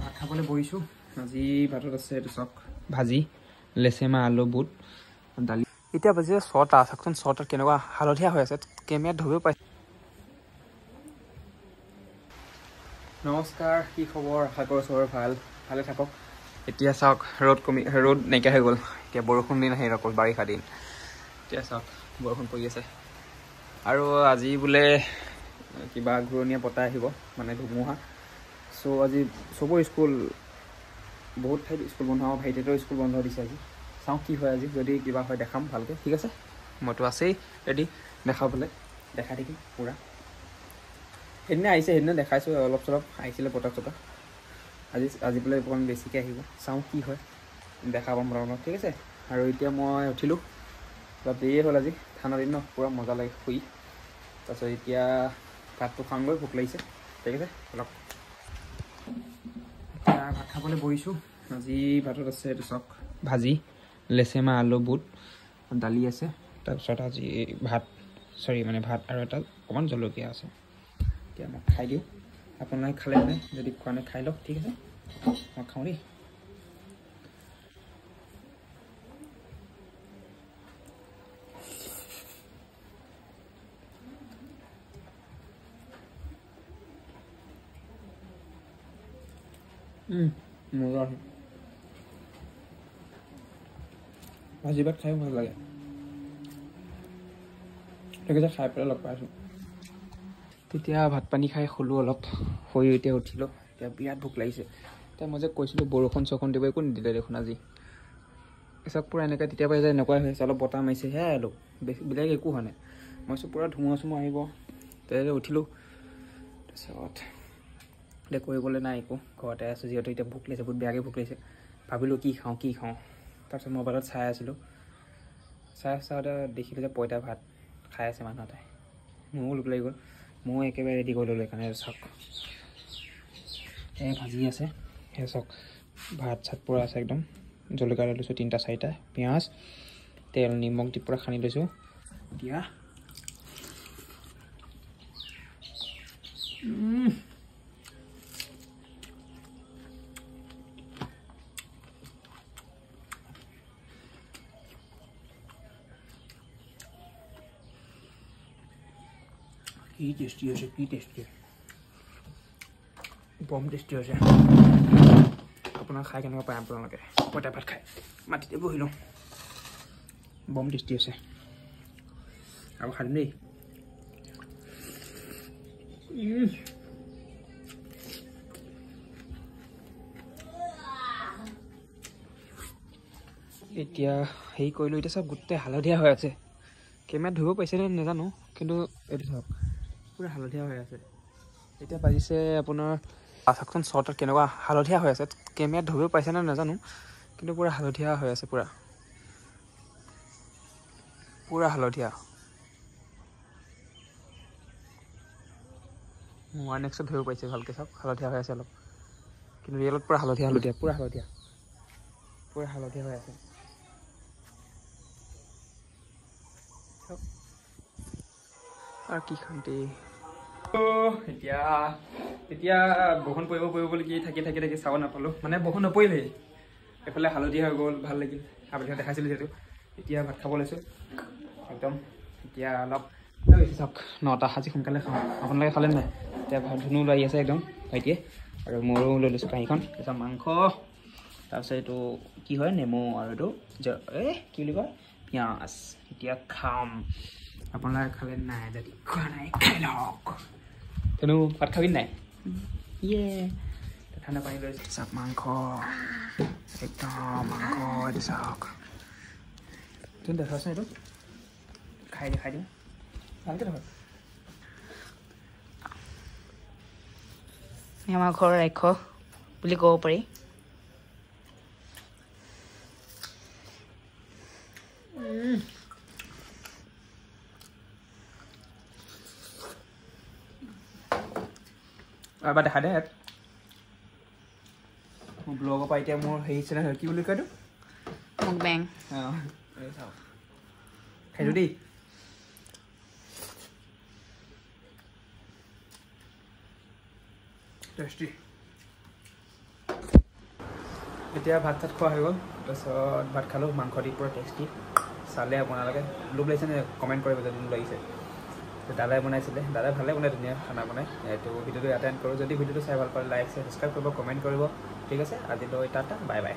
ভাত খাবলৈ বহিছোঁ। আজি ভাতত আছে এইটো চক ভাজি, লেচেমা, আলু, বুট, দালি। এতিয়া বাজিছে 6টা। চাওকচোন 6টাত কেনেকুৱা হালধীয়া হৈ আছে, কেমেৰাত ধৰিব পাইছে। নমস্কাৰ, কি খবৰ? আশা কৰোঁ চবৰে ভালে থাকক। এতিয়া চাওক ৰ'দ নাইকিয়া হৈ গ'ল। এতিয়া বৰষুণ দিন আহি অকল বাৰিষা দিন। এতিয়া চাওক বৰষুণ পৰি আছে আৰু আজি বোলে কিবা ঘূৰণীয়া বতাহ আহিব, মানে ধুমুহা। চ' আজি চবৰে স্কুল, বহুত ঠাইত স্কুল বন্ধ। আমাৰ ভাইটিহঁতৰ স্কুল বন্ধ দিছে আজি। চাওঁ কি হয় আজি, যদি কিবা হয় দেখাম ভালকৈ, ঠিক আছে? মইতো আছেই ৰেডি দেখাবলৈ, দেখাই থাকিম পূৰা। সেইদিনা আহিছে, সেইদিনা দেখাইছোঁ অলপ চলপ আহিছিলে বতাহ চতাহ। আজি বোলে অকণমান বেছিকৈ আহিব, চাওঁ কি হয় দেখা পাম আপোনালোকক, ঠিক আছে? আৰু এতিয়া মই উঠিলোঁ, অলপ দেৰিয়ে হ'ল আজি, ঠাণ্ডা দিন ন, পূৰা মজা লাগে শুই। তাৰপিছত এতিয়া ভাতটো খাওঁগৈ, ভোক লাগিছে, ঠিক আছে? অলপ এতিয়া ভাত খাবলৈ বহিছোঁ। আজি ভাতত আছে এইটো চক ভাজি, লেচেমা, আলু, বুট, দালি আছে। তাৰপিছত আজি ভাত আৰু এটা অকণমান জলকীয়া আছে। এতিয়া মই খাই দিওঁ, আপোনালোকে খালে নাই? যদি খোৱা নাই খাই লওক, ঠিক আছে? মই খাওঁ দেই। মজা আছে। ভাজি ভাত খাই ভাল লাগে, ঠিক আছে? খাই পেলাই লগ পাইছোঁ। তেতিয়া ভাত পানী খাই শুলোঁ অলপ, শুই এতিয়া উঠিলোঁ। এতিয়া বিৰাট ভোক লাগিছে। এতিয়া মই যে কৈছিলোঁ বৰষুণ দিব, একো নিদিলে দেখোন আজি। চব পূৰা এনেকৈ তেতিয়া পাই যায়, এনেকুৱাই হৈছে। অলপ বতাহ মাৰিছে, সেয়াই আৰু বেলেগ একো হোৱা নাই। মই চব পূৰা ধুমুহা আহিব, তেনেকৈ উঠিলোঁ। তাৰপিছত এতিয়া কৰিবলৈ নাই একো, ঘৰতে আছোঁ যিহেতু। এতিয়া ভোক লাগিছে, বহুত বেয়াকৈ ভোক লাগিছে। ভাবিলোঁ কি খাওঁ। তাৰপিছত মোবাইলত চাই আছিলোঁ, চাওঁতে দেখিলোঁ যে পঁইতা ভাত খাই আছে মানুহ এটাই। মোৰো লোভ লাগি গ'ল, ময়ো একেবাৰে ৰেডি কৰি ল'লোঁ। সেইকাৰণে চাওক এই ভাজি আছে, সেই চাওক ভাত চাত পূৰা আছে একদম। জলকীয়া লৈ লৈছোঁ 3টা 4টা, পিঁয়াজ, তেল, নিমখ দি পূৰা সানি লৈছোঁ। এতিয়া কি টেষ্টি হৈছে, বম টেষ্টি হৈছে। আপোনাৰ খাই কেনেকুৱা পায় আপোনালোকে? পঁইতা ভাত খাই মাটিতে বহিলোঁ, বম টেষ্টি হৈছে। আৰু খাই দিম দেই। এতিয়া হেৰি কৰিলোঁ, এতিয়া চব গোটেই হালধীয়া হৈ আছে। কেমেৰাত ধৰিব পাৰিছেনে নাজানো, কিন্তু এইটো চাওক পূৰা হালধীয়া হৈ আছে। এতিয়া বাজিছে আপোনাৰ চাওকচোন 6টাত কেনেকুৱা হালধীয়া হৈ আছে, কেমেৰাত ধৰিব পাৰিছেনে নাজানো, কিন্তু পূৰা হালধীয়া হৈ আছে, পূৰা হালধীয়া। 1x ধৰিব পাৰিছে ভালকৈ, চাওক হালধীয়া হৈ আছে অলপ, কিন্তু ৰিয়েলত পূৰা হালধীয়া পূৰা হালধীয়া হৈ আছে। আৰু কি শান্তি। এতিয়া বৰষুণ পৰিব বুলি কি থাকি চাব নাপালোঁ, মানে বৰষুণ নপৰিলেই, এইফালে হালধীয়া হৈ গ'ল, ভাল লাগিল। আপোনালোকে দেখাইছিলোঁ যিহেতু। এতিয়া ভাত খাব লৈছোঁ একদম। এতিয়া অলপ চাওক 9টা, আজি সোনকালে খাওঁ। আপোনালোকে খালে নাই? এতিয়া ভাত ধুনু লৈ আহি আছে একদম ভাইটিয়ে, আৰু ময়ো লৈ লৈছোঁ কাঁহীখন। তাৰপিছত মাংস, তাৰপিছত এইটো কি হয়, নেমু, আৰু এইটো কি বুলি কয়, পিঁয়াজ। এতিয়া খাম। আপোনালোকে খালে নাই? যদি খোৱা নাই খাই লওক। ধুনু ভাত খাবি নাই? ঠাণ্ডা পানী লৈ চাওক, মাংস একদম, এইটো চাওক। তুমি দেখাচোন, এইটো দেখাই দিওঁ ভালকৈ দেখা। আমাৰ ঘৰৰ ৰাক্ষস বুলি ক'ব পাৰি। এবাৰ দেখা দে, মোৰ ব্লগৰ পৰা এতিয়া মোৰ হেৰি চেনেল, কি বুলি কয় এইটো, মুকবেং। অঁ চাওক, খাইছোঁ দেই। টেষ্টি। এতিয়া ভাত চাত খোৱা হৈ গ'ল তাৰপিছত ভাত খালোঁ মাংস দি পুৰা টেষ্টি চালে আপোনালোকে লোভ লাগিছেনে কমেণ্ট কৰিব যদি লোভ লাগিছে দাদাই বনাইছিলে দাদাই ভালে বনাই ধুনীয়া খানা বনাই এইটো ভিডিঅ'টো ইয়াতে এণ্ড কৰোঁ যদি ভিডিঅ'টো চাই ভাল পালে লাইক ছাবস্ক্ৰাইব কৰিব কমেণ্ট কৰিব ঠিক আছে আজিলৈ টাটা বাই বাই